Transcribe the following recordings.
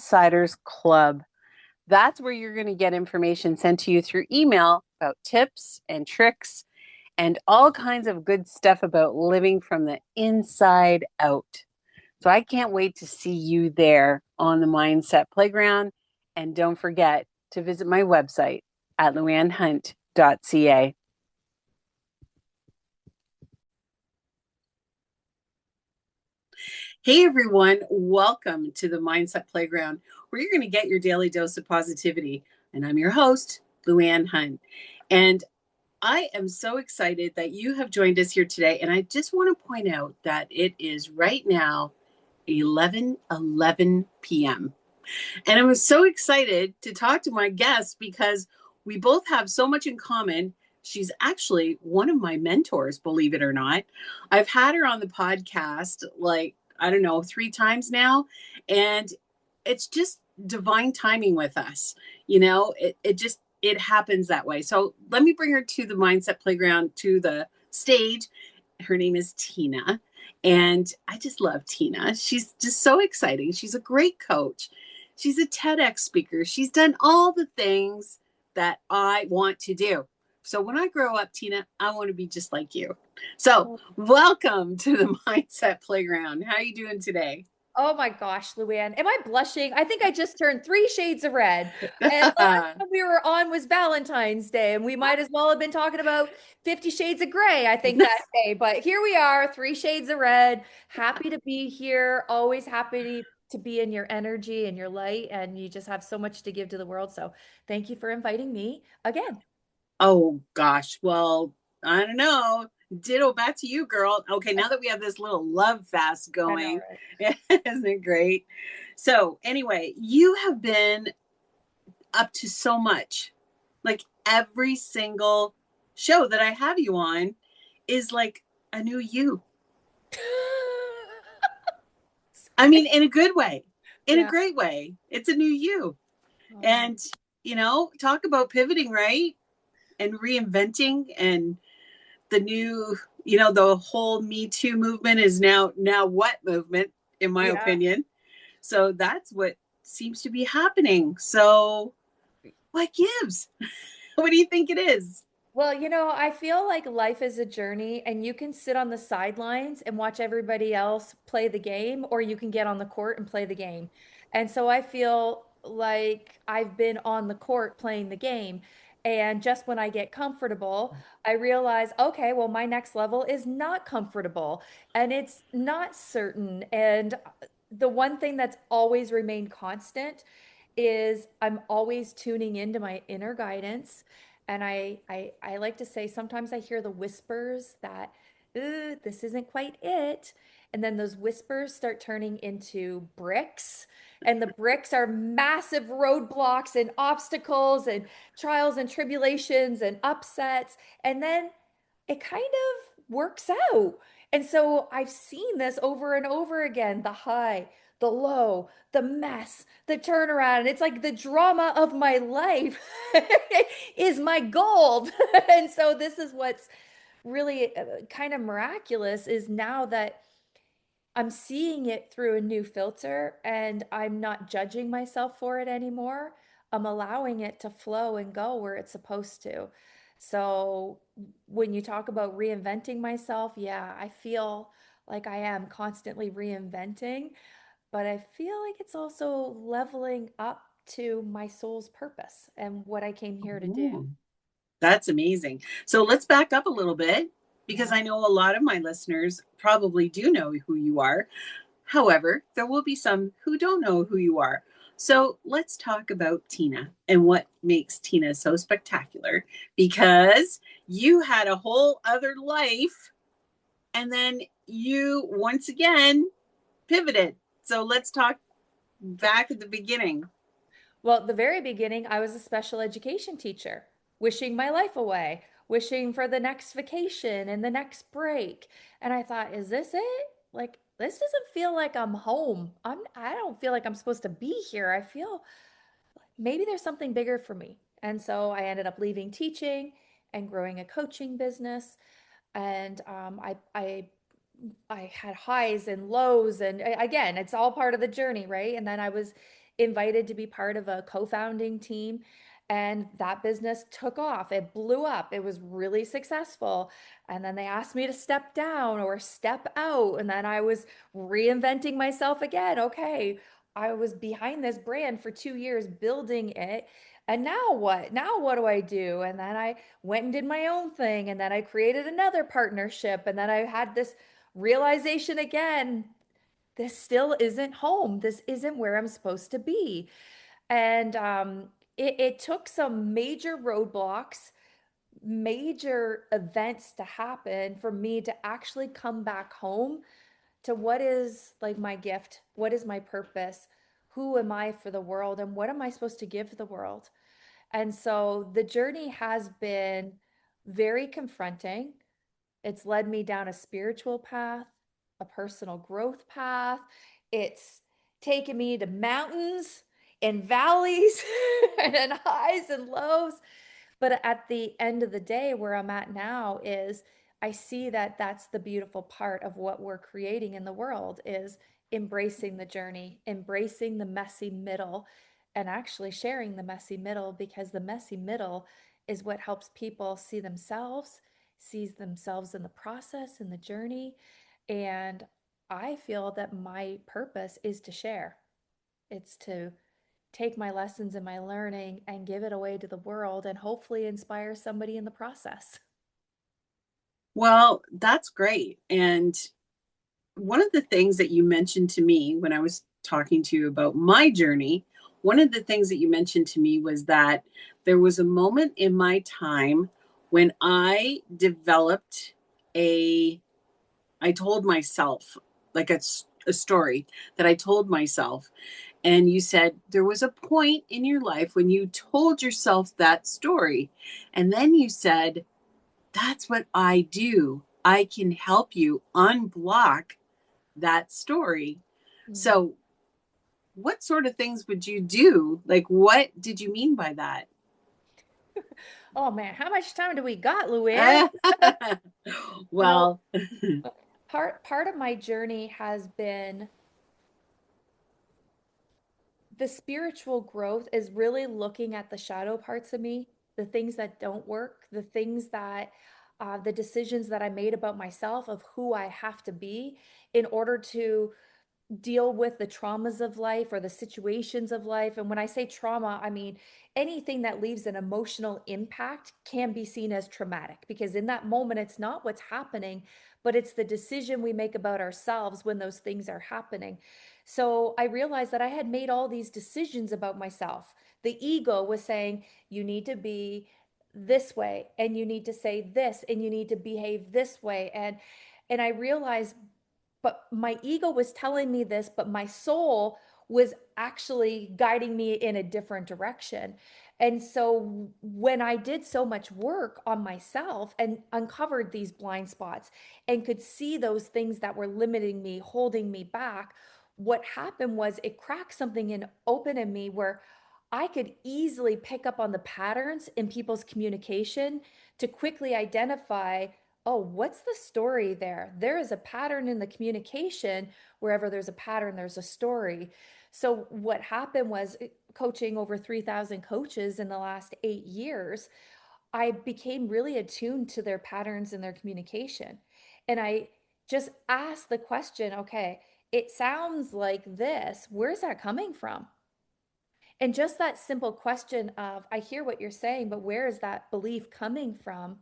Insiders Club. That's where you're going to get information sent to you through email about tips and tricks and all kinds of good stuff about living from the inside out. So I can't wait to see you there on the Mindset Playground. And don't forget to visit my website at LouAnneHunt.ca. Hey everyone, welcome to the Mindset Playground, where you're going to get your daily dose of positivity. And I'm your host, LouAnne Hunt. And I am so excited that you have joined us here today. And I just want to point out that it is right now 11:11 p.m. And I was so excited to talk to my guest because we both have so much in common. She's actually one of my mentors, believe it or not. I've had her on the podcast I don't know, 3 times now. And it's just divine timing with us. It happens that way. So let me bring her to the Mindset Playground, to the stage. Her name is Tina. And I just love Tina. She's just so exciting. She's a great coach. She's a TEDx speaker. She's done all the things that I want to do. So when I grow up, Tina, I want to be just like you. So welcome to the Mindset Playground. How are you doing today? Oh my gosh, LouAnne. Am I blushing? I think I just turned 3 shades of red. And the last time we were on was Valentine's Day, and we might as well have been talking about 50 Shades of Gray, I think, that day. But here we are, 3 shades of red. Happy to be here. Always happy to be in your energy and your light. And you just have so much to give to the world. So thank you for inviting me again. Oh gosh. Well, I don't know. Ditto back to you, girl. Okay, now that we have this little love fest I know, going, right? isn't it great? So, anyway, you have been up to so much. Like every single show that I have you on is like a new you. I mean, in a good way, in a Yeah. great way. It's a new you. Oh. And, talk about pivoting, right? And reinventing and the new, the whole Me Too movement is now what movement, in my Yeah. opinion. So that's what seems to be happening. So what gives? What do you think it is? Well, I feel like life is a journey, and you can sit on the sidelines and watch everybody else play the game, or you can get on the court and play the game. And so I feel like I've been on the court playing the game. And just when I get comfortable, I realize, okay, well, my next level is not comfortable and it's not certain. And the one thing that's always remained constant is I'm always tuning into my inner guidance. And I like to say sometimes I hear the whispers that, "Ooh, this isn't quite it." And then those whispers start turning into bricks. And the bricks are massive roadblocks and obstacles and trials and tribulations and upsets. And then it kind of works out. And so I've seen this over and over again, the high, the low, the mess, the turnaround. And it's like the drama of my life is my gold. And so this is what's really kind of miraculous is now that I'm seeing it through a new filter and I'm not judging myself for it anymore. I'm allowing it to flow and go where it's supposed to. So when you talk about reinventing myself, yeah, I feel like I am constantly reinventing, but I feel like it's also leveling up to my soul's purpose and what I came here to do. Oh, that's amazing. So let's back up a little bit because Yeah. I know a lot of my listeners probably do know who you are. However, there will be some who don't know who you are. So let's talk about Tina and what makes Tina so spectacular because you had a whole other life and then you once again pivoted. So let's talk back at the beginning. Well, at the very beginning, I was a special education teacher, wishing my life away, wishing for the next vacation and the next break. And I thought, is this it? Like, this doesn't feel like I'm home. I don't feel like I'm supposed to be here. I feel maybe there's something bigger for me. And so I ended up leaving teaching and growing a coaching business. And I had highs and lows, and again, it's all part of the journey, right? And then I was invited to be part of a co-founding team, and that business took off. It blew up. It was really successful. And then they asked me to step down or step out. And then I was reinventing myself again. Okay, I was behind this brand for 2 years building it. And now what? Now what do I do? And then I went and did my own thing. And then I created another partnership. And then I had this realization again, this still isn't home. This isn't where I'm supposed to be. And it took some major roadblocks, major events to happen for me to actually come back home to what is like my gift, what is my purpose, who am I for the world, and what am I supposed to give the world. And so the journey has been very confronting. It's led me down a spiritual path, a personal growth path. It's taken me to mountains and valleys and highs and lows. But at the end of the day, where I'm at now is I see that that's the beautiful part of what we're creating in the world is embracing the journey, embracing the messy middle, and actually sharing the messy middle, because the messy middle is what helps people see themselves, sees themselves in the process, in the journey. And I feel that my purpose is to share. It's to take my lessons and my learning and give it away to the world and hopefully inspire somebody in the process. Well, that's great. And one of the things that you mentioned to me when I was talking to you about my journey, one of the things that you mentioned to me was that there was a moment in my time when I developed a, I told myself like a story that I told myself. And you said there was a point in your life when you told yourself that story. And then you said, that's what I do. I can help you unblock that story. Mm. So, what sort of things would you do? Like, what did you mean by that? Oh man, how much time do we got, LouAnne? Well, Well, part of my journey has been the spiritual growth is really looking at the shadow parts of me, the things that don't work, the things that the decisions that I made about myself of who I have to be in order to deal with the traumas of life or the situations of life. And when I say trauma, I mean anything that leaves an emotional impact can be seen as traumatic, because in that moment, it's not what's happening, but it's the decision we make about ourselves when those things are happening. So I realized that I had made all these decisions about myself. The ego was saying, you need to be this way, and you need to say this, and you need to behave this way. And I realized, but my ego was telling me this, but my soul was actually guiding me in a different direction. And so when I did so much work on myself and uncovered these blind spots and could see those things that were limiting me, holding me back, what happened was it cracked something in open in me where I could easily pick up on the patterns in people's communication to quickly identify, oh, what's the story there? There is a pattern in the communication. Wherever there's a pattern, there's a story. So, what happened was coaching over 3,000 coaches in the last 8 years, I became really attuned to their patterns in their communication. And I just asked the question, okay, it sounds like this. Where's that coming from? And just that simple question of, I hear what you're saying, but where is that belief coming from?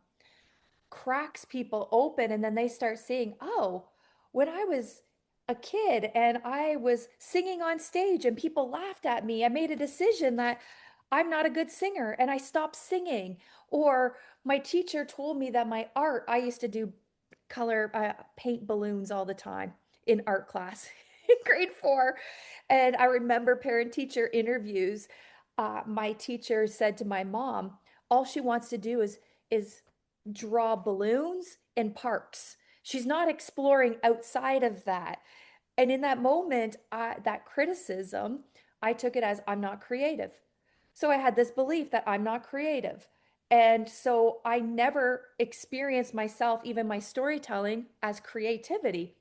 Cracks people open, and then they start seeing, oh, when I was a kid and I was singing on stage and people laughed at me, I made a decision that I'm not a good singer and I stopped singing. Or my teacher told me that my art, I used to do color paint balloons all the time in art class in grade 4. And I remember parent teacher interviews. My teacher said to my mom, all she wants to do is draw balloons in parks. She's not exploring outside of that. And in that moment, that criticism, I took it as I'm not creative. So I had this belief that I'm not creative. And so I never experienced myself, even my storytelling, as creativity.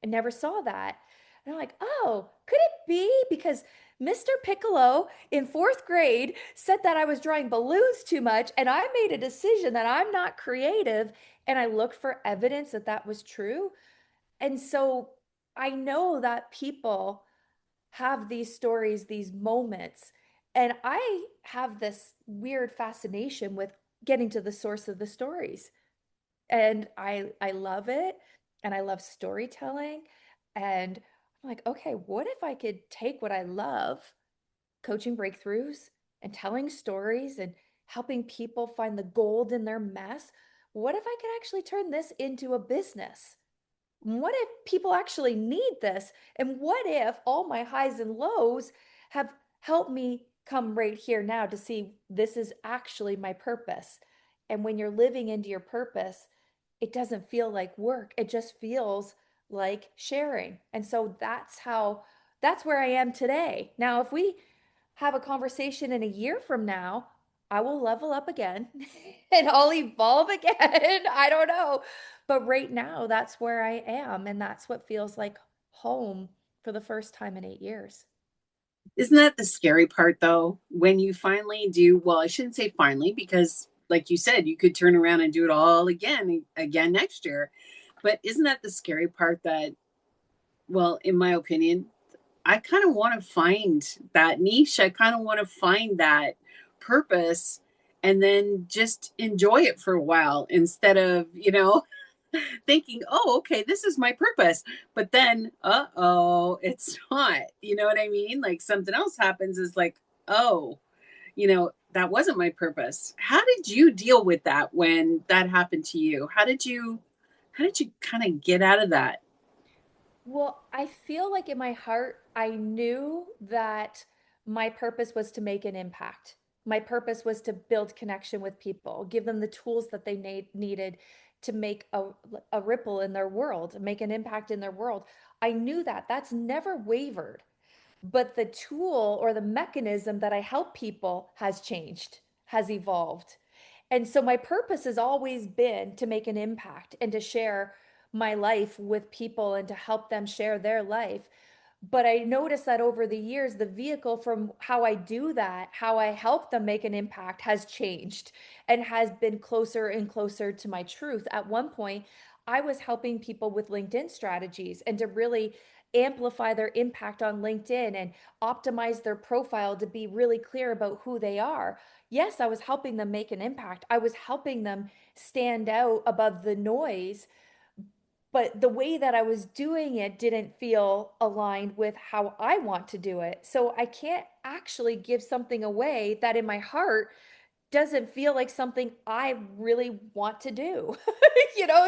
I never saw that. And I'm like, oh, could it be because Mr. Piccolo in fourth grade said that I was drawing balloons too much, and I made a decision that I'm not creative. And I looked for evidence that that was true. And so I know that people have these stories, these moments. And I have this weird fascination with getting to the source of the stories. And I love it. And I love storytelling. And I'm like, okay, what if I could take what I love, coaching breakthroughs and telling stories and helping people find the gold in their mess? What if I could actually turn this into a business? What if people actually need this? And what if all my highs and lows have helped me come right here now to see this is actually my purpose? And when you're living into your purpose, it doesn't feel like work. It just feels like sharing. And so that's where I am today. Now, if we have a conversation in a year from now, I will level up again and I'll evolve again. I don't know. But right now, that's where I am. And that's what feels like home for the first time in 8 years. Isn't that the scary part though? When you finally do, well, I shouldn't say finally, because like you said, you could turn around and do it all again next year. But isn't that the scary part that, well, in my opinion, I kind of want to find that niche. I kind of want to find that purpose and then just enjoy it for a while instead of, thinking, oh, okay, this is my purpose. But then, it's not. You know what I mean? Like something else happens is like, oh, that wasn't my purpose. How did you deal with that when that happened to you? How did you kind of get out of that? Well, I feel like in my heart, I knew that my purpose was to make an impact. My purpose was to build connection with people, give them the tools that they needed to make a ripple in their world, make an impact in their world. I knew that. That's never wavered. But the tool or the mechanism that I help people has changed, has evolved. And so my purpose has always been to make an impact and to share my life with people and to help them share their life. But I noticed that over the years, the vehicle from how I do that, how I help them make an impact has changed and has been closer and closer to my truth. At one point, I was helping people with LinkedIn strategies and to really amplify their impact on LinkedIn and optimize their profile to be really clear about who they are. Yes, I was helping them make an impact. I was helping them stand out above the noise, but the way that I was doing it didn't feel aligned with how I want to do it. So I can't actually give something away that in my heart doesn't feel like something I really want to do.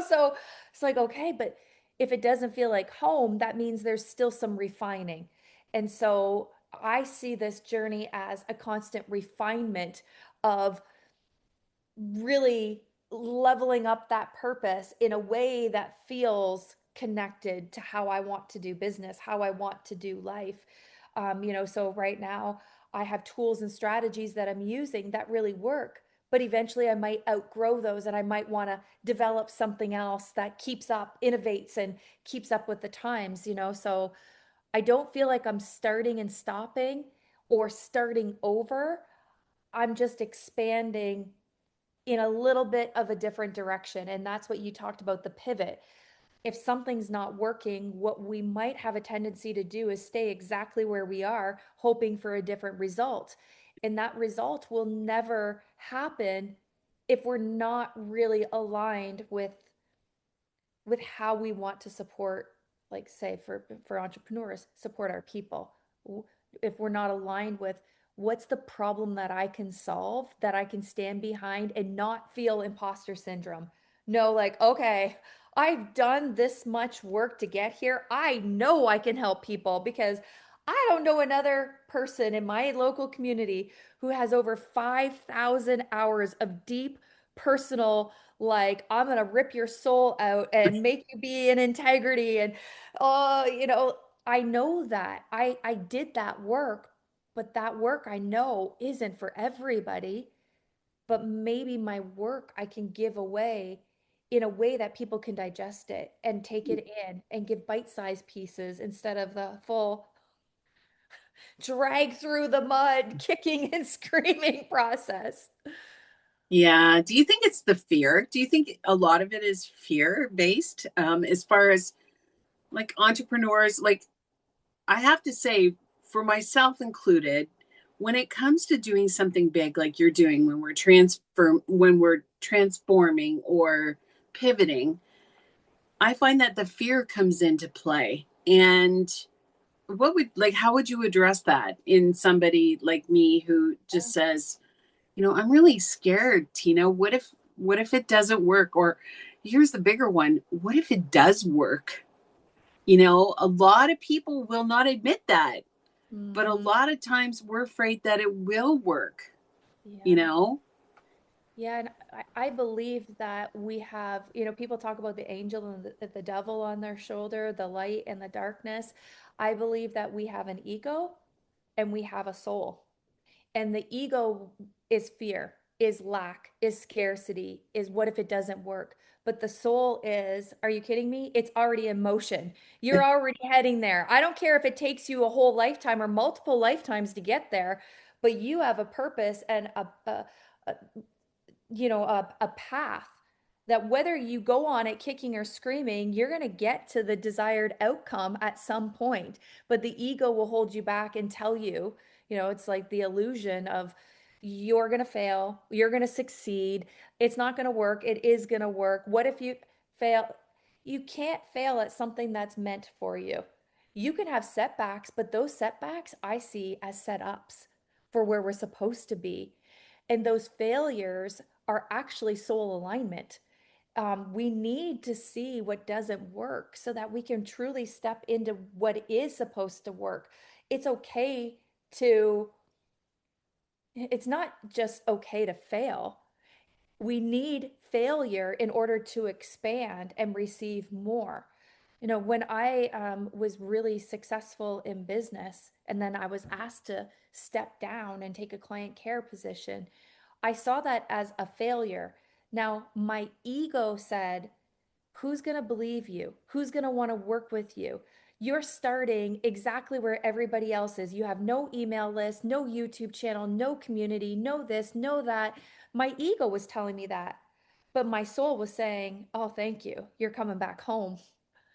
So it's like, okay, but if it doesn't feel like home, that means there's still some refining. And so I see this journey as a constant refinement of really leveling up that purpose in a way that feels connected to how I want to do business, how I want to do life. So right now I have tools and strategies that I'm using that really work, but eventually I might outgrow those and I might want to develop something else that keeps up, innovates, and keeps up with the times. So I don't feel like I'm starting and stopping or starting over. I'm just expanding in a little bit of a different direction. And that's what you talked about, the pivot. If something's not working, what we might have a tendency to do is stay exactly where we are, hoping for a different result. And that result will never happen if we're not really aligned with how we want to support, like say for entrepreneurs, support our people. If we're not aligned with what's the problem that I can solve, that I can stand behind and not feel imposter syndrome. No, like, okay, I've done this much work to get here. I know I can help people because I don't know another person in my local community who has over 5,000 hours of deep personal, like, I'm gonna rip your soul out and make you be in integrity. And I know that I did that work, but that work I know isn't for everybody. But maybe my work I can give away in a way that people can digest it and take it in and give bite-sized pieces instead of the full drag through the mud, kicking and screaming process. Yeah. Do you think it's the fear? Do you think a lot of it is fear based? As far as like entrepreneurs, like I have to say, for myself included, when it comes to doing something big like you're doing when we're transforming or pivoting, I find that the fear comes into play. And how would you address that in somebody like me who just says, I'm really scared, Tina. What if it doesn't work? Or here's the bigger one. What if it does work? A lot of people will not admit that, but a Hmm. lot of times we're afraid that it will work, you Yeah. know? Yeah, and I believe that we have, people talk about the angel and the devil on their shoulder, the light and the darkness. I believe that we have an ego and we have a soul. And the ego is fear, is lack, is scarcity, is what if it doesn't work? But the soul is, are you kidding me? It's already in motion. You're already heading there. I don't care if it takes you a whole lifetime or multiple lifetimes to get there, but you have a purpose and a a path that whether you go on it kicking or screaming, you're going to get to the desired outcome at some point. But the ego will hold you back and tell you, it's like the illusion of you're going to fail, you're going to succeed, it's not going to work, it is going to work. What if you fail? You can't fail at something that's meant for you. You can have setbacks, but those setbacks I see as setups for where we're supposed to be. And those failures are actually soul alignment. We need to see what doesn't work so that we can truly step into what is supposed to work. It's okay to, it's not just okay to fail. We need failure in order to expand and receive more. When I was really successful in business and then I was asked to step down and take a client care position, I saw that as a failure. Now, my ego said, who's going to believe you? Who's going to want to work with you? You're starting exactly where everybody else is. You have no email list, no YouTube channel, no community, no this, no that. My ego was telling me that. But my soul was saying, oh, thank you. You're coming back home.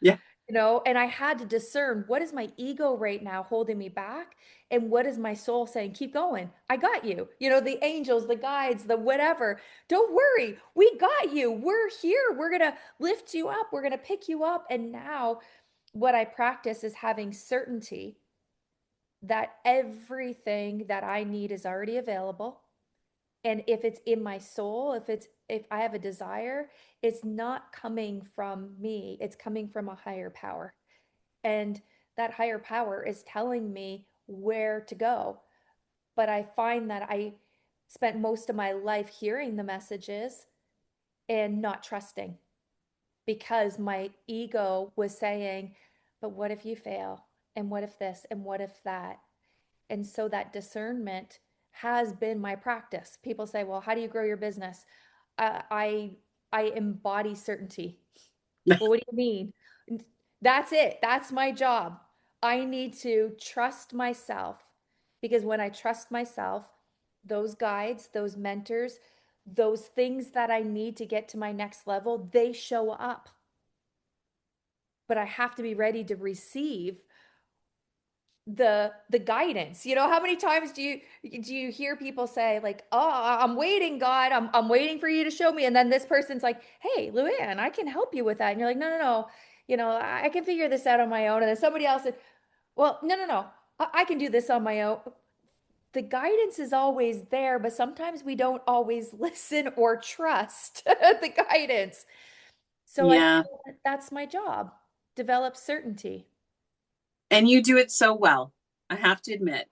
Yeah. And I had to discern what is my ego right now holding me back and what is my soul saying, keep going, I got you. The angels, the guides, the whatever, don't worry, we got you, we're here, we're gonna lift you up, we're gonna pick you up. And now what I practice is having certainty that everything that I need is already available. And if it's in my soul, if I have a desire, it's not coming from me, it's coming from a higher power. And that higher power is telling me where to go. But I find that I spent most of my life hearing the messages and not trusting because my ego was saying, but what if you fail? And what if this? And what if that? And so that discernment has been my practice. People say, well, how do you grow your business? I embody certainty. Well, what do you mean? That's it. That's my job. I need to trust myself because when I trust myself, those guides, those mentors, those things that I need to get to my next level, they show up. But I have to be ready to receive the guidance. How many times do you hear people say like, "Oh, I'm waiting, God. I'm waiting for you to show me." And then this person's like, "Hey, LouAnne, I can help you with that." And you're like, "No, no, no. I can figure this out on my own." And then somebody else said, "Well, no, no, no. I can do this on my own." The guidance is always there, but sometimes we don't always listen or trust the guidance. So I Yeah. feel that that's my job. Develop certainty. And you do it so well, I have to admit,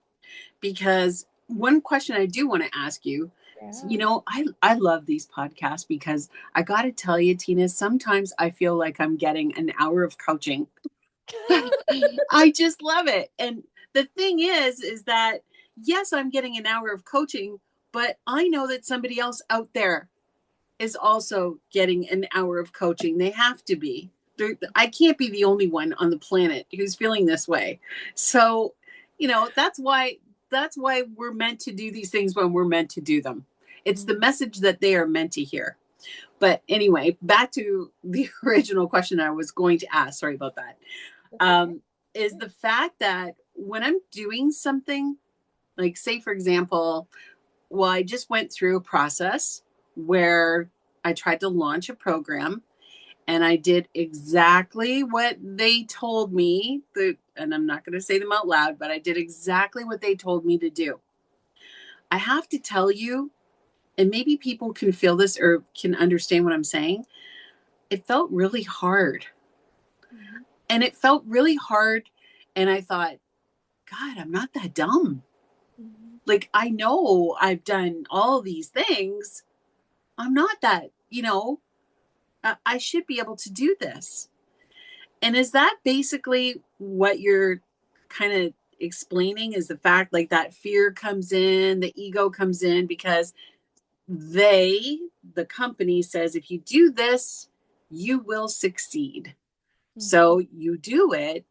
because one question I do want to ask you, Yeah. I love these podcasts because I got to tell you, Tina, sometimes I feel like I'm getting an hour of coaching. I just love it. And the thing is that yes, I'm getting an hour of coaching, but I know that somebody else out there is also getting an hour of coaching. They have to be. I can't be the only one on the planet who's feeling this way. So, that's why we're meant to do these things when we're meant to do them. It's the Mhm. message that they are meant to hear. But anyway, back to the original question I was going to ask. Sorry about that. That's okay. Um, is the fact that when I'm doing something, like say for example, well, I just went through a process where I tried to launch a program and I did exactly what they told me. And I'm not going to say them out loud, but I did exactly what they told me to do. I have to tell you, and maybe people can feel this or can understand what I'm saying. It felt really hard. Mhm. And it felt really hard. And I thought, God, I'm not that dumb. Mhm. Like, I know I've done all these things. I'm not that, I should be able to do this. And is that basically what you're kind of explaining? Is the fact like that fear comes in, the ego comes in because they, the company says, if you do this, you will succeed. Mhm. So you do it,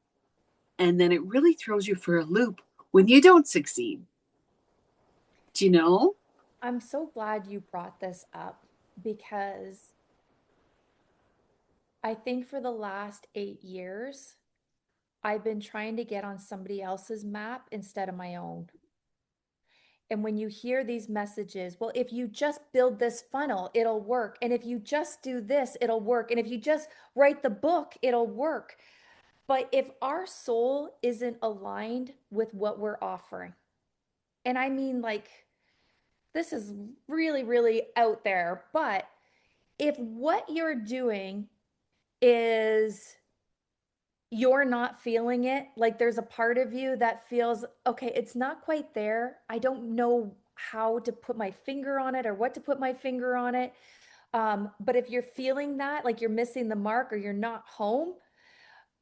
and then it really throws you for a loop when you don't succeed. Do you know? I'm so glad you brought this up because I think for the last 8 years, I've been trying to get on somebody else's map instead of my own. And when you hear these messages, well, if you just build this funnel, it'll work. And if you just do this, it'll work. And if you just write the book, it'll work. But if our soul isn't aligned with what we're offering, and I mean, like, this is really, really out there, but if what you're doing is you're not feeling it, like there's a part of you that feels, okay, it's not quite there. I don't know how to put my finger on it or what to put my finger on it. But if you're feeling that, like you're missing the mark or you're not home,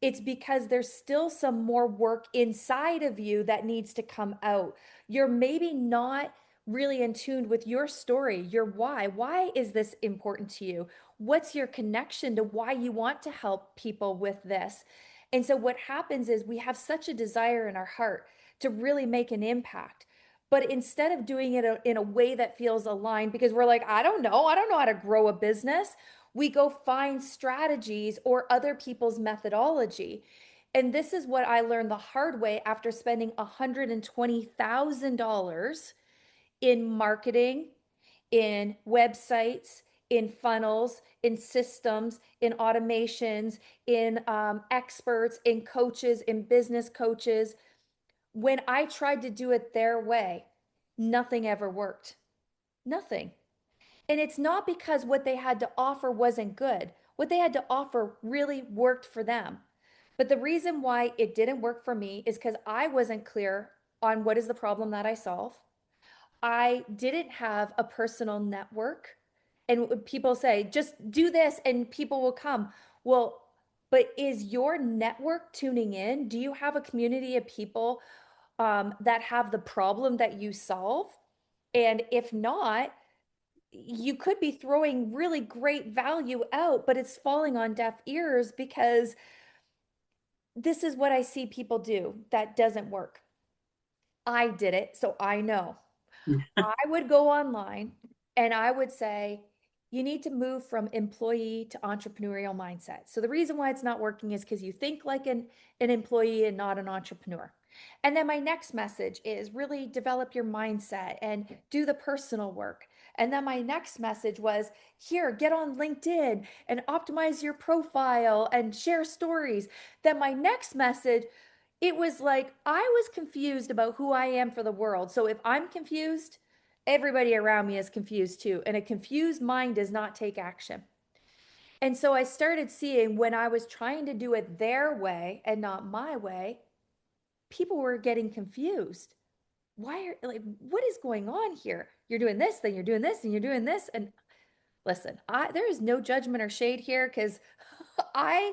it's because there's still some more work inside of you that needs to come out. You're maybe not really in tune with your story, your why. Why is this important to you? What's your connection to why you want to help people with this? And so, what happens is we have such a desire in our heart to really make an impact. But instead of doing it in a way that feels aligned, because we're like, I don't know how to grow a business, we go find strategies or other people's methodology. And this is what I learned the hard way after spending $120,000 in marketing, in websites, in funnels, in systems, in automations, in experts, in coaches, in business coaches. When I tried to do it their way, nothing ever worked. Nothing. And it's not because what they had to offer wasn't good. What they had to offer really worked for them. But the reason why it didn't work for me is because I wasn't clear on what is the problem that I solve. I didn't have a personal network. And people say, just do this and people will come. Well, but is your network tuning in? Do you have a community of people that have the problem that you solve? And if not, you could be throwing really great value out, but it's falling on deaf ears because this is what I see people do that doesn't work. I did it, so I know. I would go online and I would say, you need to move from employee to entrepreneurial mindset. So the reason why it's not working is because you think like an employee and not an entrepreneur. And then my next message is really develop your mindset and do the personal work. And then my next message was here, get on LinkedIn and optimize your profile and share stories. Then my next message, it was like I was confused about who I am for the world. So if I'm confused, everybody around me is confused too. And a confused mind does not take action. And so I started seeing when I was trying to do it their way and not my way, people were getting confused. Why are like what is going on here? You're doing this, then you're doing this, and you're doing this. And listen, there is no judgment or shade here because I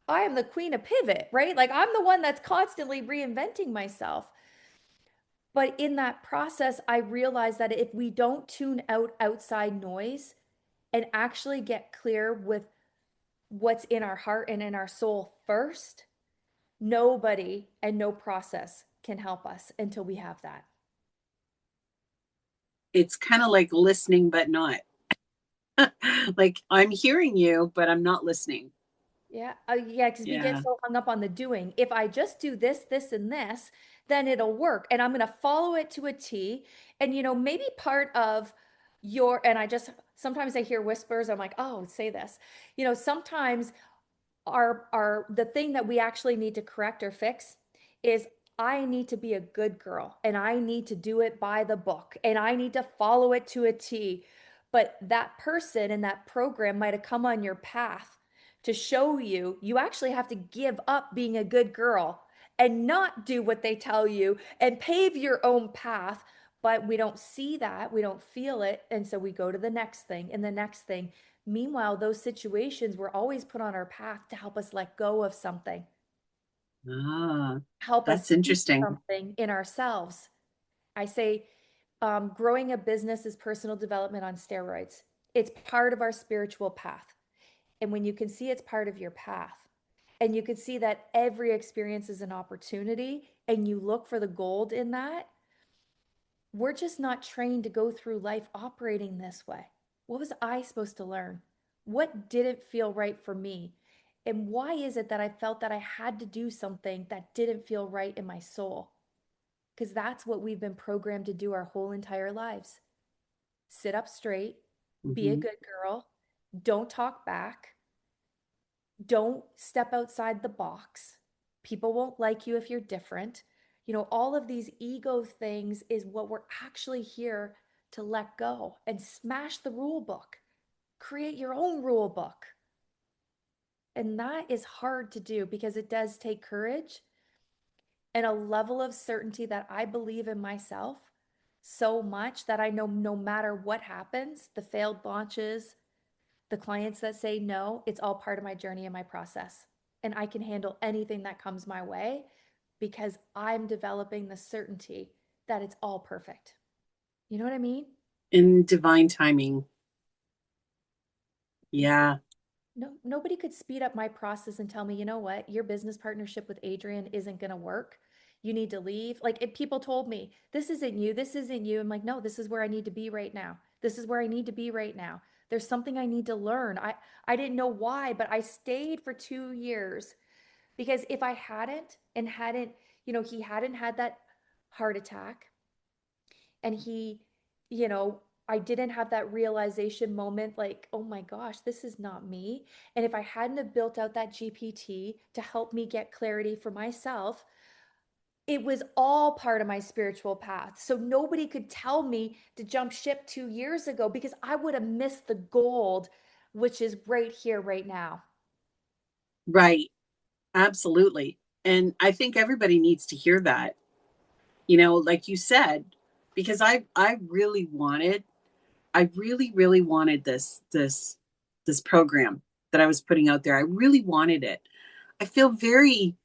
I am the queen of pivot, right? Like I'm the one that's constantly reinventing myself. But in that process, I realized that if we don't tune out outside noise and actually get clear with what's in our heart and in our soul first, nobody and no process can help us until we have that. It's kind of like listening, but not. Like I'm hearing you, but I'm not listening. Yeah, yeah, because we get Yeah. so hung up on the doing. If I just do this, this, and this, then it'll work. And I'm going to follow it to a T. And, maybe part of and I just, sometimes I hear whispers. I'm like, oh, say this. Sometimes the thing that we actually need to correct or fix is I need to be a good girl and I need to do it by the book and I need to follow it to a T. But that person and that program might have come on your path to show you you actually have to give up being a good girl and not do what they tell you and pave your own path. But we don't see that, we don't feel it. And so we go to the next thing and the next thing. Meanwhile, those situations were always put on our path to help us let go of something, Ah, help us that's see interesting. something in ourselves. I say, growing a business is personal development on steroids. It's part of our spiritual path. And when you can see it's part of your path, and you can see that every experience is an opportunity, and you look for the gold in that, we're just not trained to go through life operating this way. What was I supposed to learn? What didn't feel right for me? And why is it that I felt that I had to do something that didn't feel right in my soul? Because that's what we've been programmed to do our whole entire lives. Sit up straight, be a Hmm. good girl, don't talk back, don't step outside the box. People won't like you if you're different. All of these ego things is what we're actually here to let go and smash the rule book. Create your own rule book. And that is hard to do because it does take courage and a level of certainty that I believe in myself so much that I know no matter what happens, the failed launches, the clients that say no, it's all part of my journey and my process. And I can handle anything that comes my way because I'm developing the certainty that it's all perfect. You know what I mean? In divine timing. Yeah. No, nobody could speed up my process and tell me, you know what, your business partnership with Adrian isn't going to work. You need to leave. Like, if people told me, this isn't you, this isn't you. I'm like, no, this is where I need to be right now. This is where I need to be right now. There's something I need to learn. I didn't know why, but I stayed for 2 years because if I hadn't and hadn't, he hadn't had that heart attack and I didn't have that realization moment like, oh my gosh, this is not me. And if I hadn't have built out that GPT to help me get clarity for myself, it was all part of my spiritual path. So nobody could tell me to jump ship 2 years ago because I would have missed the gold, which is right here, right now. Right. Absolutely. And I think everybody needs to hear that, like you said, because I really wanted, I really, really wanted this program that I was putting out there. I really wanted it. I feel very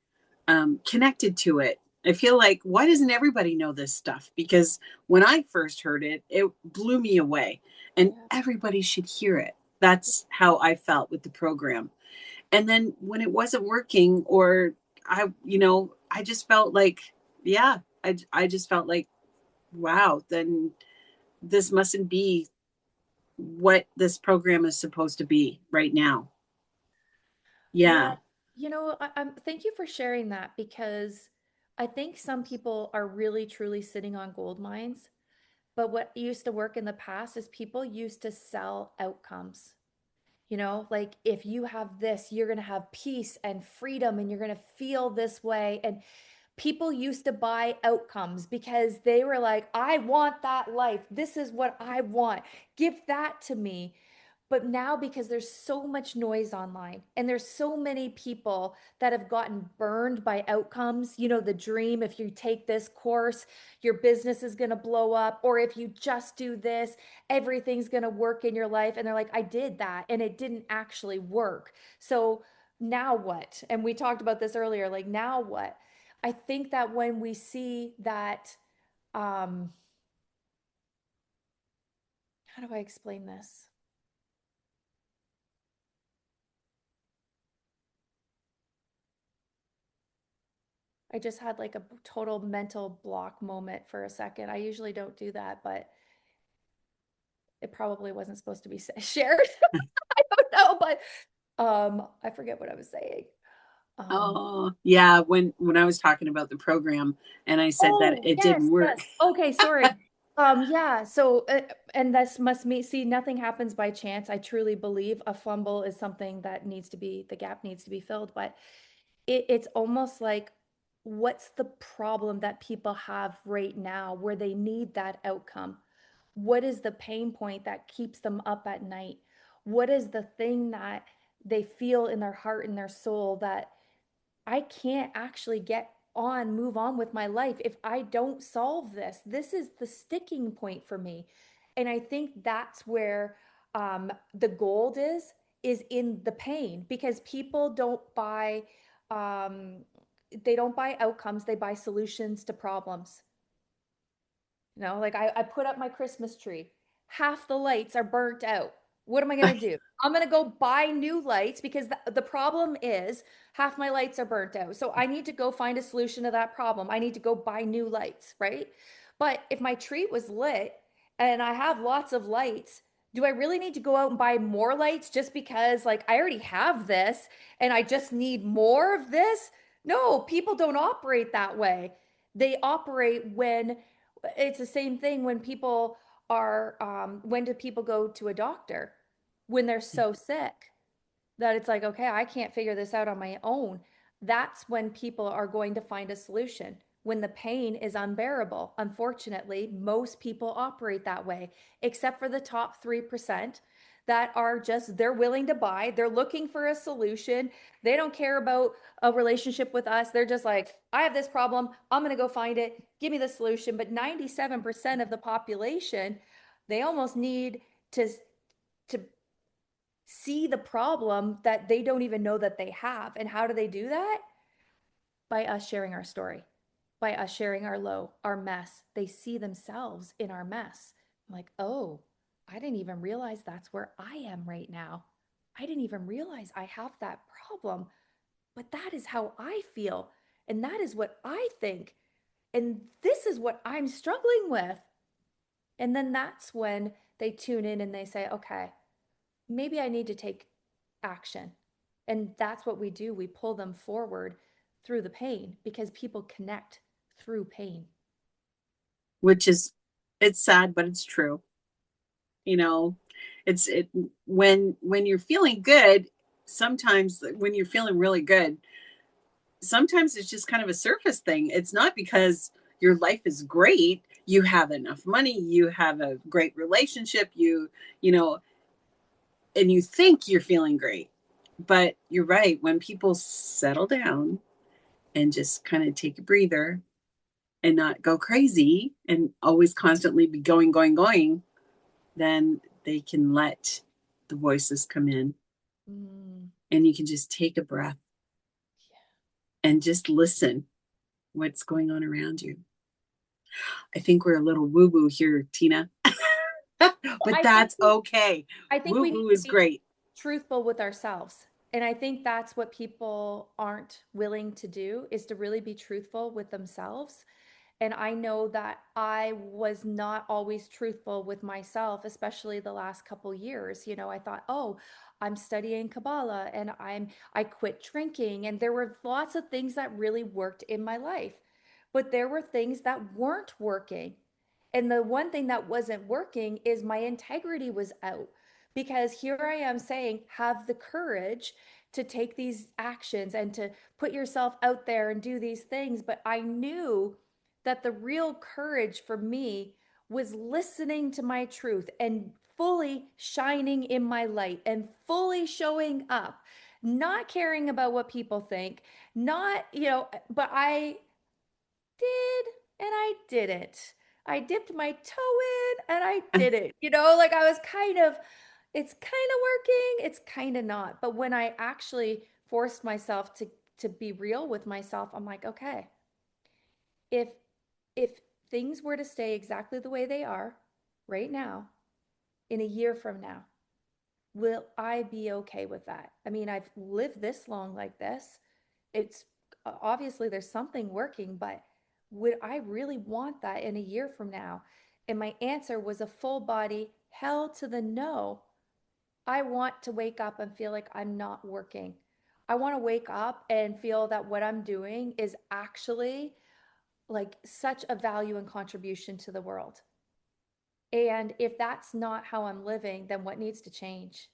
connected to it. I feel like, why doesn't everybody know this stuff? Because when I first heard it, it blew me away, and Yeah. everybody should hear it. That's how I felt with the program. And then when it wasn't working, or I just felt like, yeah, I just felt like, wow, then this mustn't be what this program is supposed to be right now. Yeah. Yeah. Thank you for sharing that because I think some people are really truly sitting on gold mines. But what used to work in the past is people used to sell outcomes. Like if you have this, you're going to have peace and freedom and you're going to feel this way. And people used to buy outcomes because they were like, I want that life. This is what I want. Give that to me. But now, because there's so much noise online and there's so many people that have gotten burned by outcomes, the dream, if you take this course, your business is going to blow up, or if you just do this, everything's going to work in your life. And they're like, I did that and it didn't actually work. So now what? And we talked about this earlier, like, now what? I think that when we see that, um, how do I explain this? I just had like a total mental block moment for a second. I usually don't do that, but it probably wasn't supposed to be shared. I don't know, but I forget what I was saying. Um, Oh, yeah. When I was talking about the program and I said that oh, it didn't yes, work. yes. Okay, sorry. Yeah, so and this must me see nothing happens by chance. I truly believe a fumble is something that needs to be the gap needs to be filled, but it's almost like what's the problem that people have right now where they need that outcome? What is the pain point that keeps them up at night? What is the thing that they feel in their heart and their soul that I can't actually move on with my life if I don't solve this? This is the sticking point for me. And I think that's where the gold is in the pain because people um, they don't buy outcomes, they buy solutions to problems. Like I put up my Christmas tree. Half the lights are burnt out. What am I going to do? I'm going to go buy new lights because the problem is half my lights are burnt out. So I need to go find a solution to that problem. I need to go buy new lights, right? But if my tree was lit and I have lots of lights, do I really need to go out and buy more lights just because like I already have this and I just need more of this? No, people don't operate that way. They operate when it's the same thing when people when do people go to a doctor? When they're so sick that it's like, okay, I can't figure this out on my own. That's when people are going to find a solution. When the pain is unbearable. Unfortunately, most people operate that way, except for the top 3% that are just, they're willing to buy, they're looking for a solution. They don't care about a relationship with us. They're just like, I have this problem. I'm going to go find it. Give me the solution. But 97% of the population, they almost need to see the problem that they don't even know that they have. And how do they do that? By us sharing our story, by us sharing our low, our mess. They see themselves in our mess. I'm like, oh, I didn't even realize that's where I am right now. I didn't even realize I have that problem, but that is how I feel. And that is what I think. And this is what I'm struggling with. And then that's when they tune in and they say, okay, maybe I need to take action. And that's what we do. We pull them forward through the pain because people connect through pain. Which is, it's sad, but it's true. You know, it's it when you're feeling good, sometimes when you're feeling really good, sometimes it's just kind of a surface thing. It's not because your life is great, you have enough money, you have a great relationship, you know, and you think you're feeling great. But you're right, when people settle down and just kind of take a breather and not go crazy and always constantly be going, then they can let the voices come in Mm, and you can just take a breath and just listen what's going on around you. I think we're a little woo woo here, Tina, well, but that's okay. I think Woo we need woo to is be great. truthful with ourselves. And I think that's what people aren't willing to do is to really be truthful with themselves. And I know that I was not always truthful with myself, especially the last couple years. I thought, oh, I'm studying Kabbalah and I quit drinking. And there were lots of things that really worked in my life. But there were things that weren't working. And the one thing that wasn't working is my integrity was out. Because here I am saying, have the courage to take these actions and to put yourself out there and do these things. But I knew that the real courage for me was listening to my truth and fully shining in my light and fully showing up, not caring about what people think, not, but I did and I didn't. I dipped my toe in and I didn't. Like I was it's kind of working, it's kind of not. But when I actually forced myself to be real with myself, I'm like, okay, if if things were to stay exactly the way they are right now, in a year from now, will I be okay with that? I mean, I've lived this long like this. It's obviously there's something working, but would I really want that in a year from now? And my answer was a full body hell to the no. I want to wake up and feel like I'm not working. I want to wake up and feel that what I'm doing is actually like such a value and contribution to the world. And if that's not how I'm living, then what needs to change?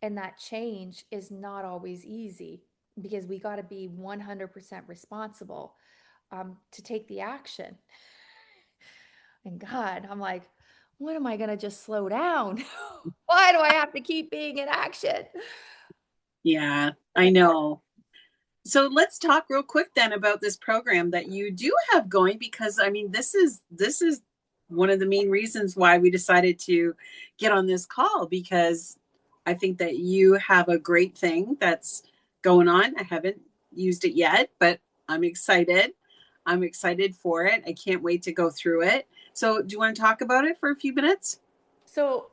And that change is not always easy because we got to be 100% responsible to take the action. And God, I'm like, when am I going to just slow down? Why do I have to keep being in action? Yeah, I know. So let's talk real quick then about this program that you do have going, because I mean this is one of the main reasons why we decided to get on this call, because I think that you have a great thing that's going on. I haven't used it yet, but I'm excited. I'm excited for it. I can't wait to go through it. So do you want to talk about it for a few minutes? So,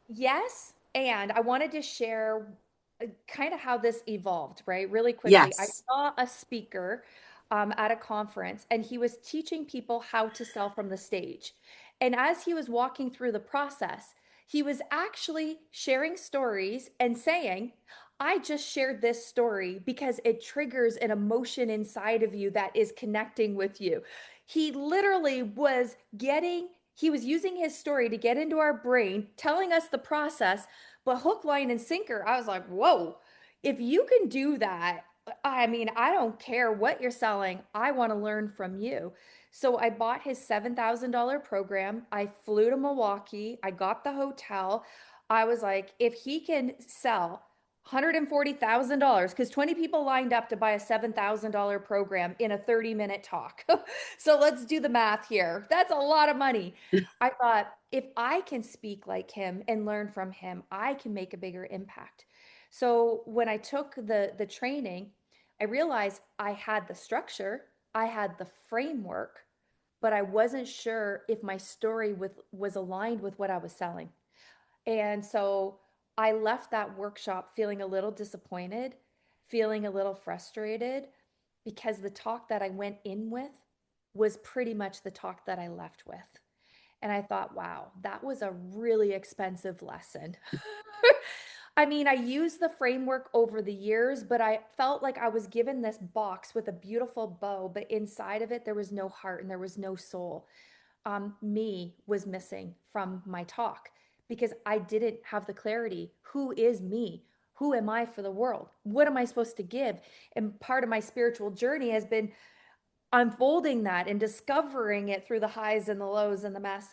yes, and I wanted to share kind of how this evolved, right? Really quickly. I Yes. saw a speaker at a conference, and he was teaching people how to sell from the stage. And as he was walking through the process, he was actually sharing stories and saying, I just shared this story because it triggers an emotion inside of you that is connecting with you. He literally was he was using his story to get into our brain, telling us the process, but hook, line, and sinker. I was like, whoa, if you can do that, I mean, I don't care what you're selling. I want to learn from you. So I bought his $7,000 program. I flew to Milwaukee. I got the hotel. I was like, if he can sell $140,000, because 20 people lined up to buy a $7,000 program in a 30-minute talk. So let's do the math here. That's a lot of money. I thought, if I can speak like him and learn from him, I can make a bigger impact. So when I took the training, I realized I had the structure, I had the framework, but I wasn't sure if my story was aligned with what I was selling. And so I left that workshop feeling a little disappointed, feeling a little frustrated, because the talk that I went in with was pretty much the talk that I left with. And I thought, wow, that was a really expensive lesson. I mean, I used the framework over the years, but I felt like I was given this box with a beautiful bow, but inside of it, there was no heart and there was no soul. Me was missing from my talk because I didn't have the clarity. Who is me? Who am I for the world? What am I supposed to give? And part of my spiritual journey has been unfolding that and discovering it through the highs and the lows and the mess.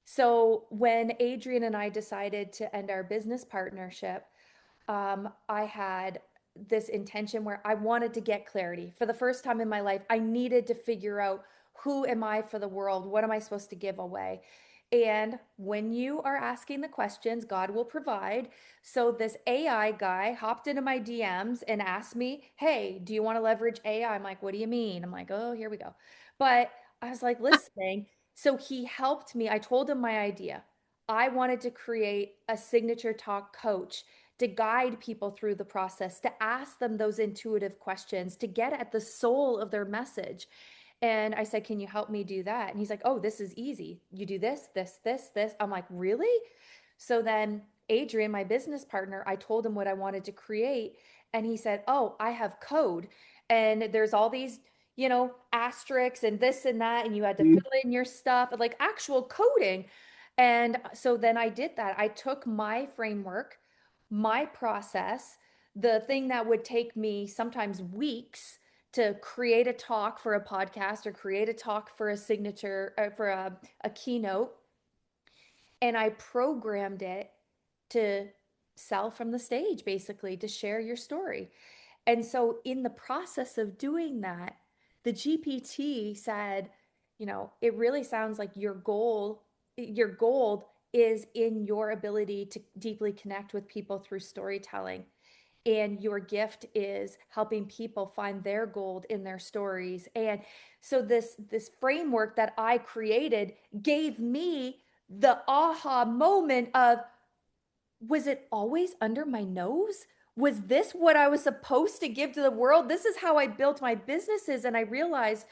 So when Adrian and I decided to end our business partnership, I had this intention where I wanted to get clarity. For the first time in my life, I needed to figure out, who am I for the world? What am I supposed to give away? And when you are asking the questions, God will provide. So this AI guy hopped into my DMs and asked me, hey, do you want to leverage AI? I'm like, what do you mean? I'm like, oh, here we go. But I was like listening. So he helped me. I told him my idea. I wanted to create a signature talk coach to guide people through the process, to ask them those intuitive questions, to get at the soul of their message. And I said, can you help me do that? And he's like, oh, this is easy. You do this, this, this, this. I'm like, really? So then Adrian, my business partner, I told him what I wanted to create. And he said, oh, I have code. And there's all these, asterisks and this and that. And you had to fill in your stuff, like actual coding. And so then I did that. I took my framework, my process, the thing that would take me sometimes weeks to create a talk for a podcast or create a talk for a signature for a keynote, and I programmed it to sell from the stage, basically to share your story. And so in the process of doing that, the GPT said, it really sounds like your goal is in your ability to deeply connect with people through storytelling. And your gift is helping people find their gold in their stories. And so this framework that I created gave me the aha moment of, was it always under my nose? was this what I was supposed to give to the world? This is how I built my businesses. And I realized,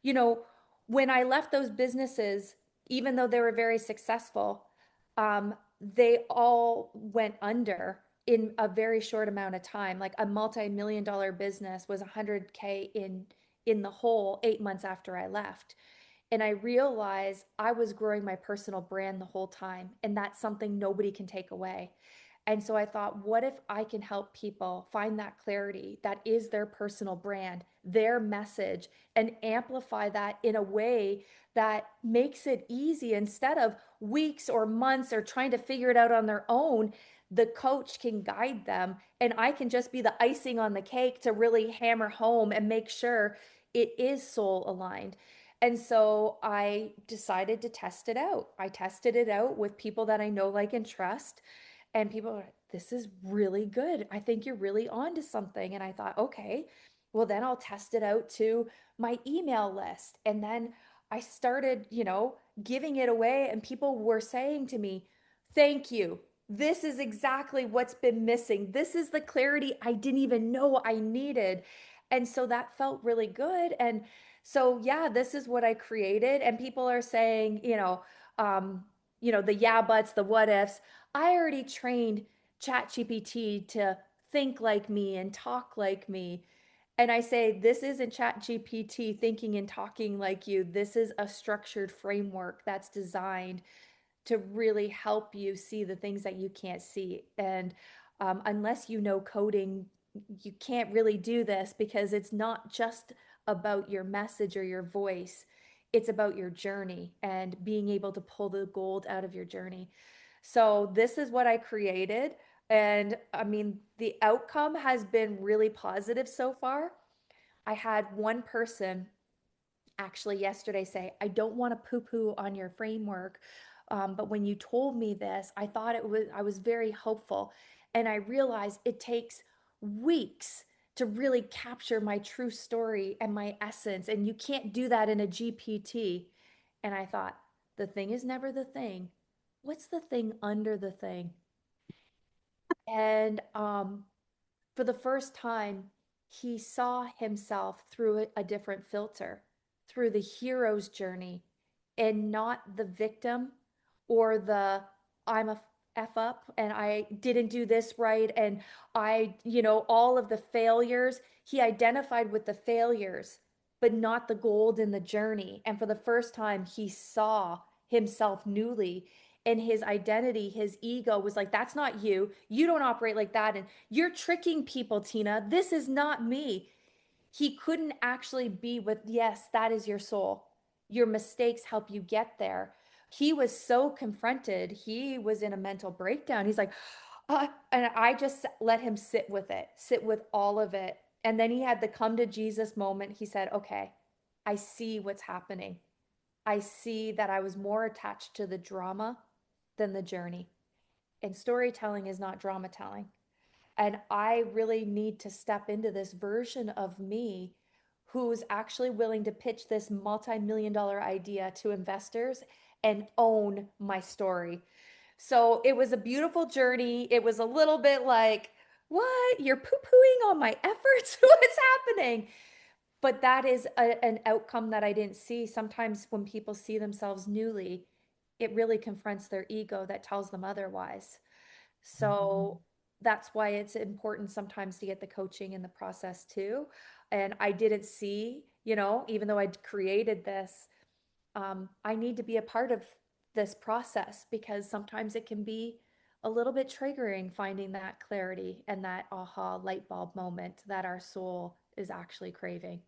you know, when I left those businesses, even though they were very successful, they all went under in a very short amount of time. Like a multi-million dollar business was 100K in the hole 8 months after I left. And I realized I was growing my personal brand the whole time. And that's something nobody can take away. And so I thought, what if I can help people find that clarity that is their personal brand, their message, and amplify that in a way that makes it easy instead of weeks or months or trying to figure it out on their own. The coach can guide them, and I can just be the icing on the cake to really hammer home and make sure it is soul aligned. And so I decided to test it out. I tested it out with people that I know, like, and trust. And people are, this is really good. I think you're really on to something. And I thought, okay, well, then I'll test it out to my email list. And then I started, giving it away. And people were saying to me, thank you. This is exactly what's been missing. This is the clarity I didn't even know I needed. And so that felt really good. And so, yeah, this is what I created. And people are saying, the yeah buts, the what ifs. I already trained ChatGPT to think like me and talk like me. And I say, this isn't ChatGPT thinking and talking like you. This is a structured framework that's designed to really help you see the things that you can't see. And unless you know coding, you can't really do this because it's not just about your message or your voice. It's about your journey and being able to pull the gold out of your journey. So this is what I created. And I mean, the outcome has been really positive so far. I had one person actually yesterday say, I don't want to poo poo on your framework. But when you told me this, I was very hopeful. And I realized it takes weeks to really capture my true story and my essence. And you can't do that in a GPT. And I thought, the thing is never the thing. What's the thing under the thing? And for the first time, he saw himself through a different filter, through the hero's journey, and not the victim or the I'm a F up and I didn't do this right. And all of the failures. He identified with the failures, but not the gold in the journey. And for the first time, he saw himself newly. And his identity, his ego was like, that's not you. You don't operate like that. And you're tricking people, Tina. This is not me. He couldn't actually be with, yes, that is your soul. Your mistakes help you get there. He was so confronted. He was in a mental breakdown. He's like, and I just let him sit with it, sit with all of it. And then he had the come to Jesus moment. He said, okay, I see what's happening. I see that I was more attached to the drama than the journey. And storytelling is not drama telling. And I really need to step into this version of me who's actually willing to pitch this multi-million dollar idea to investors and own my story. So it was a beautiful journey. It was a little bit like, what? You're poo pooing on my efforts? What's happening? But that is an outcome that I didn't see. Sometimes when people see themselves newly, it really confronts their ego that tells them otherwise. So that's why it's important sometimes to get the coaching in the process too. And I didn't see, even though I'd created this, I need to be a part of this process because sometimes it can be a little bit triggering finding that clarity and that aha light bulb moment that our soul is actually craving.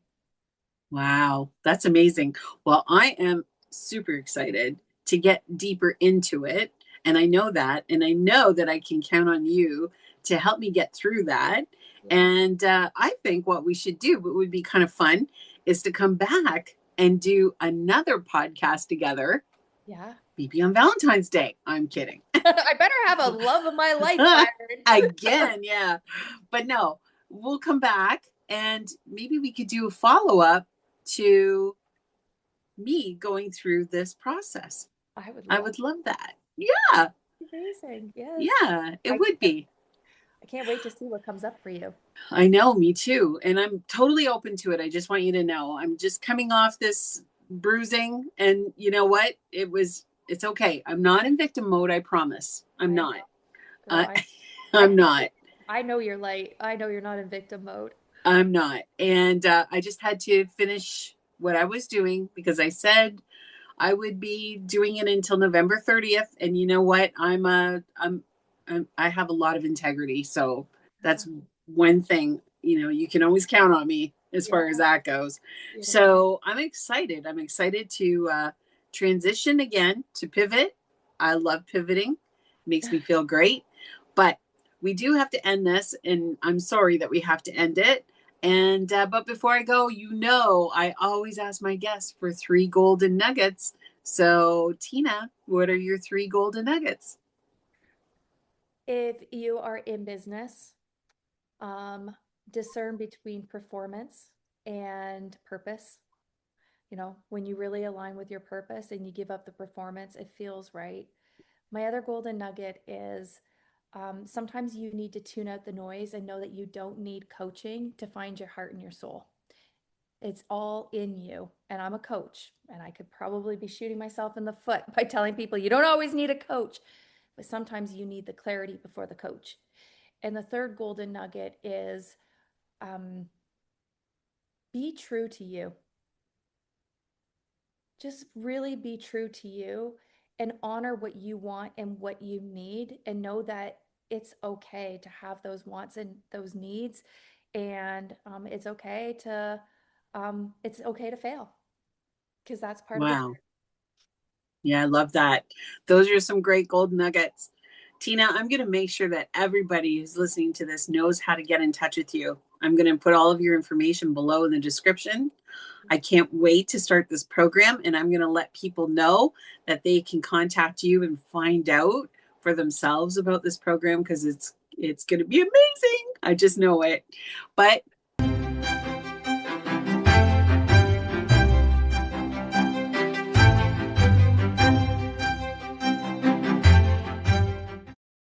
Wow, that's amazing. Well, I am super excited to get deeper into it. And I know that. And I know that I can count on you to help me get through that. Yeah. And I think what we should do, what would be kind of fun, is to come back and do another podcast together, Yeah. maybe on Valentine's Day. I'm kidding. I better have a love of my life, Byron. Again, yeah. But no, we'll come back and maybe we could do a follow up to me going through this process. I would I love would love that. Yeah. amazing. Yes. Yeah, it I would be. I can't wait to see what comes up for you. I know, me too. And I'm totally open to it. I just want you to know I'm just coming off this bruising. And you know what? It's okay. I'm not in victim mode. I promise. I'm I not. know, girl. Uh, I I'm feel not. it. I know you're light. I know you're not in victim mode. I'm not. And I just had to finish what I was doing because I said I would be doing it until November 30th. And you know what? I have a lot of integrity. So Yeah. that's one thing, you can always count on me as Yeah. far as that goes. Beautiful. So I'm excited. I'm excited to transition again, to pivot. I love pivoting. It makes me feel great. But we do have to end this. And I'm sorry that we have to end it. And but before I go, I always ask my guests for 3 golden nuggets. So, Tina, what are your 3 golden nuggets? If you are in business, um, discern between performance and purpose. When you really align with your purpose and you give up the performance, it feels right. My other golden nugget is sometimes you need to tune out the noise and know that you don't need coaching to find your heart and your soul. It's all in you. And I'm a coach, and I could probably be shooting myself in the foot by telling people you don't always need a coach, but sometimes you need the clarity before the coach. And the third golden nugget is um, be true to you. Just really be true to you and honor what you want and what you need, and know that it's okay to have those wants and those needs. And it's okay to fail, because that's part of the Wow. Yeah, I love that. Those are some great gold nuggets. Tina, I'm going to make sure that everybody who's listening to this knows how to get in touch with you. I'm going to put all of your information below in the description. I can't wait to start this program, and I'm going to let people know that they can contact you and find out for themselves about this program because it's going to be amazing. I just know it. But